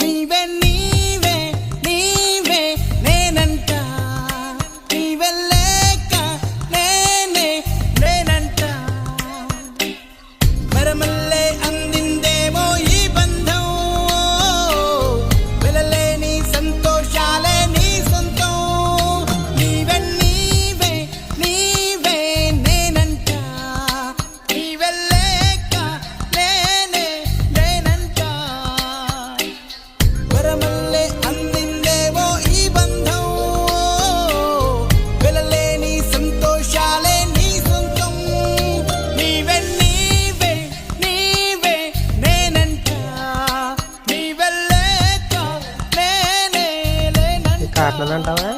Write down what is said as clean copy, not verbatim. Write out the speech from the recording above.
నీవే నీవే నీవే నేనంట నీవే లేక నేనే నేనంట మరమల్లే అందిందేమో ఈ బంధం వెలలేని సంతోషాలే నీ సొంతం నీవే నీవే నీవే నేనంట నీవే లేక నేనే నేనంట వరమల్లే అందిందేమో ఈ బంధం వెలలేని సంతోషాలే నీ సొంతం నీవే నీవే నీవే నేనంట నీవే లేక నేనే లేనంట కారణం అంటావా?